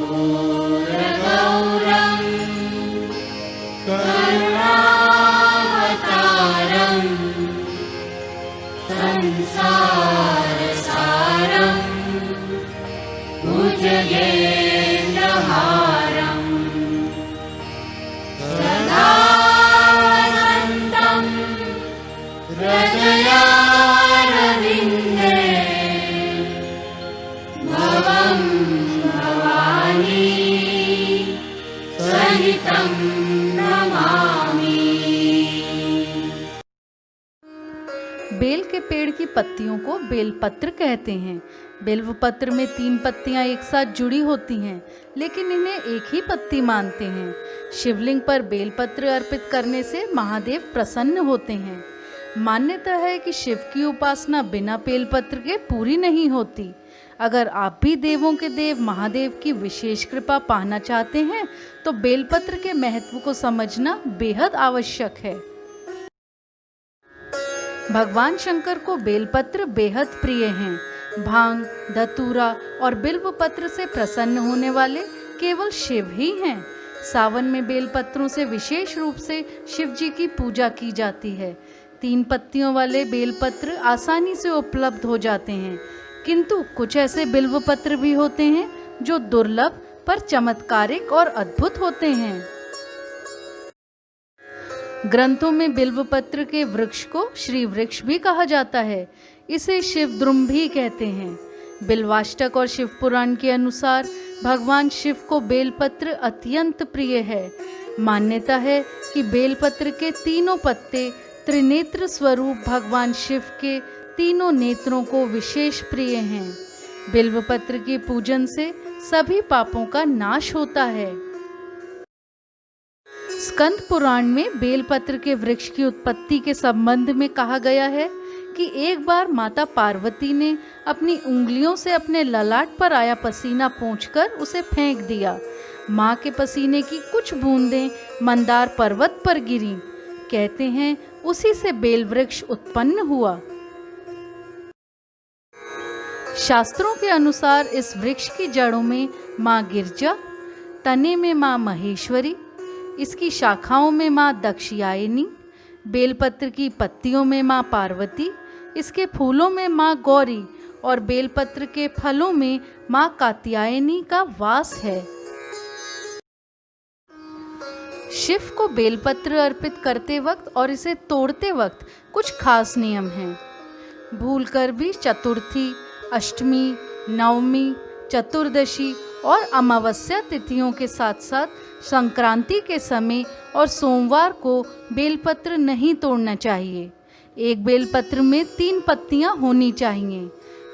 कर्पूरगौरं करुणावतारं संसारसारं भुजगेन्द्रहारं सदा वसन्तं हृदयारविन्दे भवं भवानी सहितं नमामि। बेल के पेड़ की पत्तियों को बेलपत्र कहते हैं। बेलपत्र में 3 पत्तियां एक साथ जुड़ी होती हैं, लेकिन इन्हें एक ही पत्ती मानते हैं। शिवलिंग पर बेलपत्र अर्पित करने से महादेव प्रसन्न होते हैं। मान्यता है कि शिव की उपासना बिना बेलपत्र के पूरी नहीं होती। अगर आप भी देवों के देव महादेव की विशेष कृपा पाना चाहते हैं तो बेलपत्र के महत्व को समझना बेहद आवश्यक है। भगवान शंकर को बेलपत्र बेहद प्रिय हैं। भांग, धतूरा और बिल्व पत्र से प्रसन्न होने वाले केवल शिव ही हैं। सावन में बेलपत्रों से विशेष रूप से शिव जी की पूजा की जाती है। 3 पत्तियों वाले बेलपत्र आसानी से उपलब्ध हो जाते हैं, किंतु कुछ ऐसे बिल्व पत्र भी होते हैं जो दुर्लभ पर चमत्कारिक और अद्भुत होते हैं। ग्रंथों में बिल्वपत्र के वृक्ष को श्री वृक्ष भी कहा जाता है। इसे शिवद्रुम भी कहते हैं। बिल्वाष्टक और शिव पुराण के अनुसार भगवान शिव को बेलपत्र अत्यंत प्रिय है। मान्यता है कि बेलपत्र के तीनों पत्ते त्रिनेत्र स्वरूप भगवान शिव के तीनों नेत्रों को विशेष प्रिय हैं। बिल्वपत्र के पूजन से सभी पापों का नाश होता है। स्कंद पुराण में बेलपत्र के वृक्ष की उत्पत्ति के संबंध में कहा गया है कि एक बार माता पार्वती ने अपनी उंगलियों से अपने ललाट पर आया पसीना पोंछकर उसे फेंक दिया। माँ के पसीने की कुछ बूंदें मंदार पर्वत पर गिरीं। कहते हैं उसी से बेल वृक्ष उत्पन्न हुआ। शास्त्रों के अनुसार इस वृक्ष की जड़ों में माँ गिरजा, तने में माँ महेश्वरी, इसकी शाखाओं में माँ दक्षयायनी, बेलपत्र की पत्तियों में माँ पार्वती, इसके फूलों में माँ गौरी और बेलपत्र के फलों में माँ कात्यायनी का वास है। शिव को बेलपत्र अर्पित करते वक्त और इसे तोड़ते वक्त कुछ खास नियम हैं। भूलकर भी चतुर्थी, अष्टमी, नवमी, चतुर्दशी और अमावस्या तिथियों के साथ साथ संक्रांति के समय और सोमवार को बेलपत्र नहीं तोड़ना चाहिए। एक बेलपत्र में 3 पत्तियां होनी चाहिए।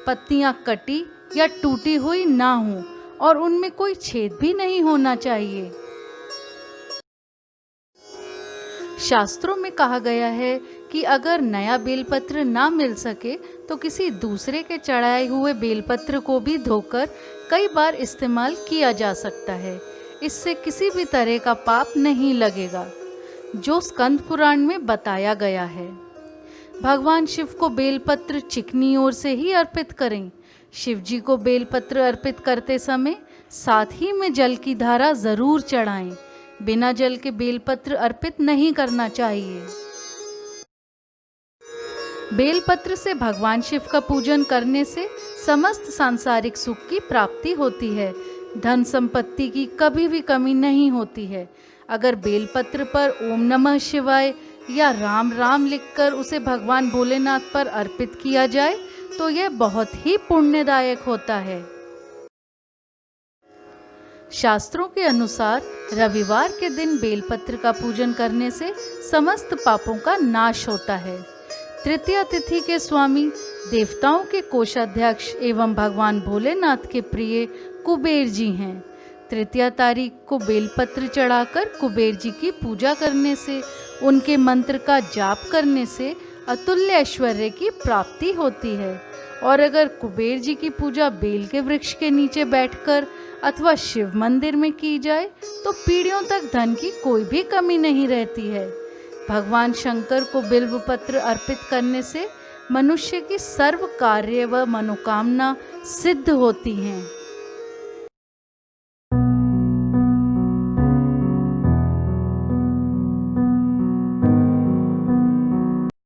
पत्तियां कटी या टूटी हुई ना हो और उनमें कोई छेद भी नहीं होना चाहिए। शास्त्रों में कहा गया है कि अगर नया बेलपत्र ना मिल सके तो किसी दूसरे के चढ़ाए हुए बेलपत्र को भी धोकर कई बार इस्तेमाल किया जा सकता है। इससे किसी भी तरह का पाप नहीं लगेगा, जो स्कंद पुराण में बताया गया है। भगवान शिव को बेलपत्र चिकनी ओर से ही अर्पित करें। शिव जी को बेलपत्र अर्पित करते समय साथ ही में जल की धारा जरूर चढ़ाएं। बिना जल के बेलपत्र अर्पित नहीं करना चाहिए। बेलपत्र से भगवान शिव का पूजन करने से समस्त सांसारिक सुख की प्राप्ति होती है। धन संपत्ति की कभी भी कमी नहीं होती है। अगर बेलपत्र पर ओम नमः शिवाय या राम राम लिखकर उसे भगवान भोलेनाथ पर अर्पित किया जाए तो यह बहुत ही पुण्यदायक होता है। शास्त्रों के अनुसार रविवार के दिन बेलपत्र का पूजन करने से समस्त पापों का नाश होता है। तृतीया तिथि के स्वामी देवताओं के कोषाध्यक्ष एवं भगवान भोलेनाथ के प्रिय कुबेर जी हैं। तृतीया तारीख को बेलपत्र चढ़ाकर कुबेर जी की पूजा करने से, उनके मंत्र का जाप करने से अतुल्य ऐश्वर्य की प्राप्ति होती है। और अगर कुबेर जी की पूजा बेल के वृक्ष के नीचे बैठकर अथवा शिव मंदिर में की जाए तो पीढ़ियों तक धन की कोई भी कमी नहीं रहती है। भगवान शंकर को बिल्व पत्र अर्पित करने से मनुष्य की सर्व कार्य व मनोकामना सिद्ध होती हैं।